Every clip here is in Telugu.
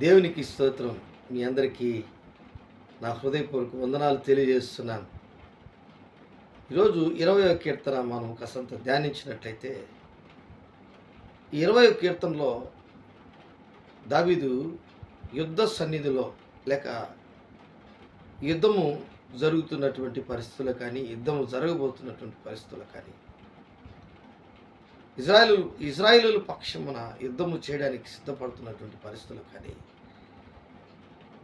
దేవునికి స్తోత్రం. మీ అందరికీ నా హృదయపూర్వక వందనాలు తెలియజేస్తున్నాను. ఈరోజు 20వ కీర్తన మనం కాస్తంత ధ్యానించినట్లయితే, ఈ 20వ కీర్తనలో దావీదు యుద్ధ సన్నిధిలో లేక యుద్ధము జరుగుతున్నటువంటి పరిస్థితులు కానీ, యుద్ధము జరగబోతున్నటువంటి పరిస్థితులు కానీ, ఇజ్రాయేలు పక్షమున యుద్ధము చేయడానికి సిద్ధపడుతున్నటువంటి పరిస్థితులు కానీ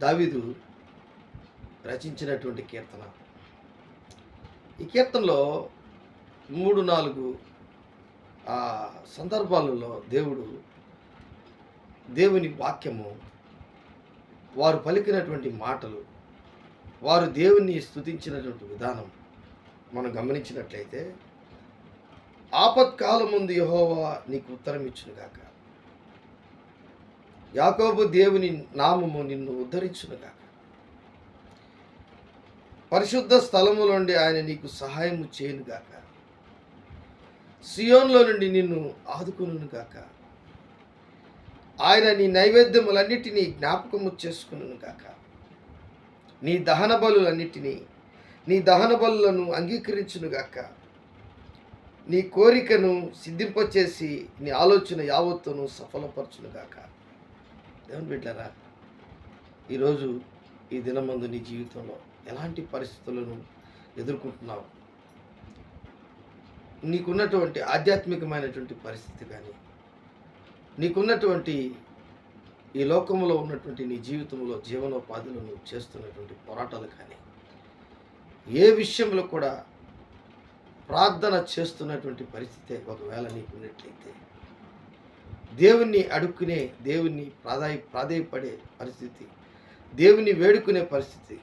దావీదు రచించినటువంటి కీర్తన. ఈ కీర్తనలో 3-4 సందర్భాలలో దేవుని వాక్యము, వారు పలికినటువంటి మాటలు, వారు దేవుని స్తుతించినటువంటి విధానం మనం గమనించినట్లయితే, ఆపత్కాలమందు యెహోవా నీకు ఉత్తరం ఇచ్చునుగాక, యాకోబు దేవుని నామము నిన్ను ఉద్ధరించునుగాక, పరిశుద్ధ స్థలము నుండి ఆయన నీకు సహాయము చేయునుగాక, సియోన్లో నుండి నిన్ను ఆదుకొనుగాక, ఆయన నీ నైవేద్యములన్నిటినీ జ్ఞాపకము చేసుకొనుగాక, నీ దహన బలులను అంగీకరించునుగాక, నీ కోరికను సిద్ధింపచేసి నీ ఆలోచన యావత్తును సఫలపరచునుగాక. దేవుని బిడ్డలారా, ఈరోజు ఈ దినమందు నీ జీవితంలో ఎలాంటి పరిస్థితులను ఎదుర్కొంటున్నావు? నీకున్నటువంటి ఆధ్యాత్మికమైనటువంటి పరిస్థితి కానీ, నీకున్నటువంటి ఈ లోకంలో ఉన్నటువంటి నీ జీవితంలో జీవనోపాధులను చేస్తున్నటువంటి పోరాటాలు కానీ, ఏ విషయంలో కూడా ప్రార్థన చేస్తున్నటువంటి పరిస్థితి ఒకవేళ నీకున్నట్లయితే, దేవుణ్ణి అడుక్కునే, దేవుణ్ణి ప్రాధేయపడే పరిస్థితి, దేవుని వేడుకునే పరిస్థితి,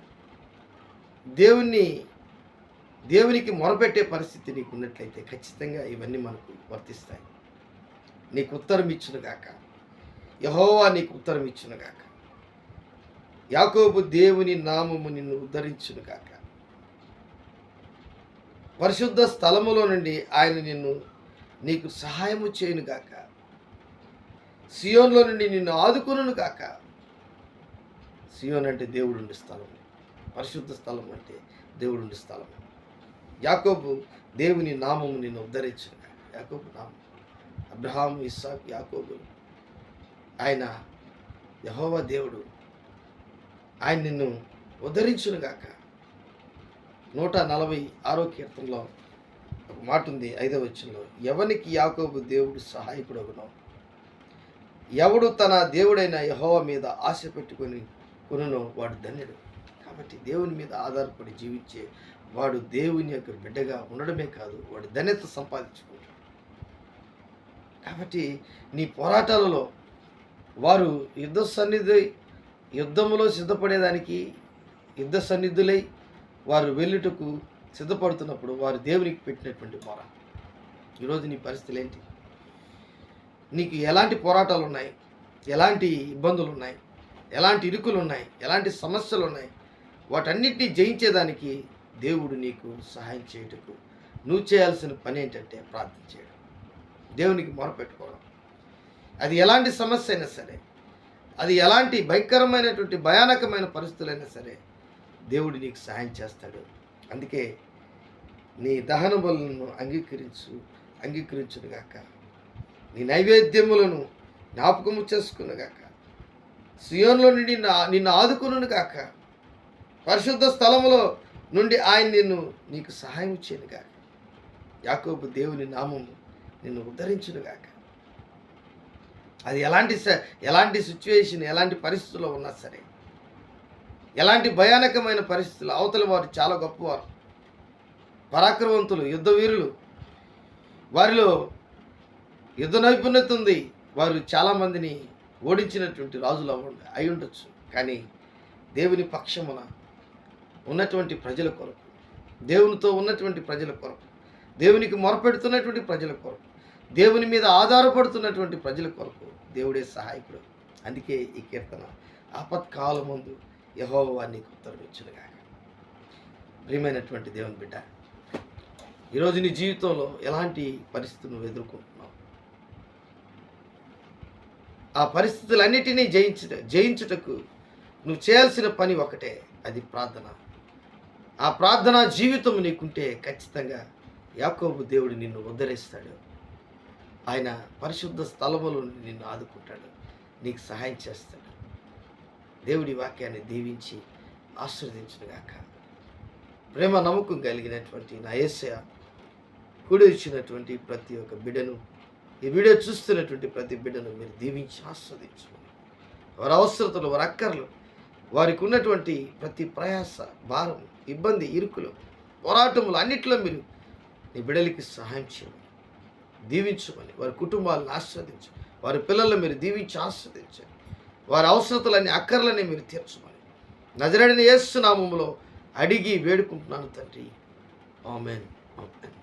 దేవునికి మొరపెట్టే పరిస్థితి నీకు ఉన్నట్లయితే ఖచ్చితంగా ఇవన్నీ మనకు వర్తిస్తాయి. నీకు ఉత్తరం ఇచ్చునుగాక, యెహోవా నీకు ఉత్తరం ఇచ్చునుగాక, యాకోబు దేవుని నామము నిన్ను ఉద్ధరించునుగాక, పరిశుద్ధ స్థలములో నుండి ఆయన నీకు సహాయము చేయునుగాక, సియోన్లో నుండి నిన్ను ఆదుకొనుగాక. సియోన్ అంటే దేవుడుండి స్థలం, పరిశుద్ధ స్థలం అంటే దేవుడుండి స్థలం. యాకోబు దేవుని నామము నిన్ను ఉద్ధరించునుగాక. యాకోబు నామం అబ్రహాము, ఇస్సాకు, యాకోబు, ఆయన యెహోవా దేవుడు, ఆయన నిన్ను ఉద్ధరించునుగాక. 146వ కీర్తనలో ఒక మాట ఉంది, 5వ వచనంలో, ఎవనికి యాకోబు దేవుడు సహాయకుడగునో, ఎవడు తన దేవుడైన యెహోవా మీద ఆశ కొనునో వాడు ధన్యుడు. కాబట్టి దేవుని మీద ఆధారపడి జీవించే వాడు దేవుని యొక్క బిడ్డగా ఉండడమే కాదు, వాడు ధన్యత సంపాదించుకుంటాడు. కాబట్టి నీ పోరాటాలలో వారు యుద్ధములో సిద్ధపడేదానికి యుద్ధ సన్నిధులై వారు వెళ్ళుటకు సిద్ధపడుతున్నప్పుడు వారు దేవునికి పెట్టినటువంటి మొర. ఈరోజు నీ పరిస్థితులు ఏంటి? నీకు ఎలాంటి పోరాటాలు ఉన్నాయి? ఎలాంటి ఇబ్బందులు ఉన్నాయి? ఎలాంటి ఇరుకులు ఉన్నాయి? ఎలాంటి సమస్యలు ఉన్నాయి? వాటన్నిటినీ జయించేదానికి దేవుడు నీకు సహాయం చేయుటకు నువ్వు చేయాల్సిన పని ఏంటంటే ప్రార్థన చేయడం, దేవునికి మొరపెట్టుకోవడం. అది ఎలాంటి సమస్య అయినా సరే, అది ఎలాంటి భయానకమైన పరిస్థితులైనా సరే, దేవుడు నీకు సహాయం చేస్తాడు. అందుకే నీ దహన బలులను అంగీకరించునుగాక, నీ నైవేద్యములను జ్ఞాపకము చేసుకునుగాక, సియోన్లో నుండి నిన్ను ఆదుకొనుగాక, పరిశుద్ధ స్థలములో నుండి ఆయన నీకు సహాయం చేయనుగాక, యాకోబు దేవుని నామము నిన్ను ఉద్ధరించునుగాక. అది ఎలాంటి సిచ్యువేషన్, ఎలాంటి పరిస్థితుల్లో ఉన్నా సరే, ఎలాంటి భయానకమైన పరిస్థితులు, అవతల వారు చాలా గొప్పవారు, పరాక్రమవంతులు, యుద్ధ వీరులు, వారిలో యుద్ధ నైపుణ్యత ఉంది, వారు చాలామందిని ఓడించినటువంటి రాజులు అయి ఉండొచ్చు. కానీ దేవుని పక్షమున ఉన్నటువంటి ప్రజల కొరకు, దేవునితో ఉన్నటువంటి ప్రజల కొరకు, దేవునికి మొరపెడుతున్నటువంటి ప్రజల కొరకు, దేవుని మీద ఆధారపడుతున్నటువంటి ప్రజల కొరకు దేవుడే సహాయకుడు. అందుకే ఈ కీర్తన, ఆపత్కాలమందు యెహోవా నీకు ఉత్తరం ఇచ్చునుగాక. ప్రియమైనటువంటి దేవుని బిడ్డ, ఈరోజు నీ జీవితంలో ఎలాంటి పరిస్థితులు నువ్వు ఎదుర్కొంటున్నావు? ఆ పరిస్థితులన్నిటినీ జయించుటకు నువ్వు చేయాల్సిన పని ఒకటే, అది ప్రార్థన. ఆ ప్రార్థనా జీవితం నీకుంటే ఖచ్చితంగా యాకోబు దేవుడు నిన్ను ఉద్ధరిస్తాడు. ఆయన పరిశుద్ధ స్థలములో నిన్ను ఆదుకుంటాడు, నీకు సహాయం చేస్తాడు. దేవుడి వాక్యాన్ని దీవించి ఆశీర్వదించునుగాక. ప్రేమ నమ్మకం కలిగినటువంటి నా యేసయ్య కూడి వచ్చినటువంటి ప్రతి ఒక్క బిడ్డను, ఈ వీడియో చూస్తున్నటువంటి ప్రతి బిడ్డను మీరు దీవించి ఆస్వాదించమని, వారి అవసరతలు, వారి అక్కర్లు, వారికి ఉన్నటువంటి ప్రతి ప్రయాస, భారం, ఇబ్బంది, ఇరుకులు, పోరాటములు అన్నిట్లో మీరు నీ బిడ్డలకి సహాయం చేయమని, దీవించమని, వారి కుటుంబాలను ఆస్వాదించు, వారి పిల్లలను మీరు దీవించి ఆస్వాదించండి, వారి అవసరతలన్నీ, అక్కర్లని మీరు తీర్చమని నజరేయుడైన యేసు నామములో అడిగి వేడుకుంటున్నాను తండ్రి. ఆమేన్. ఆమేన్.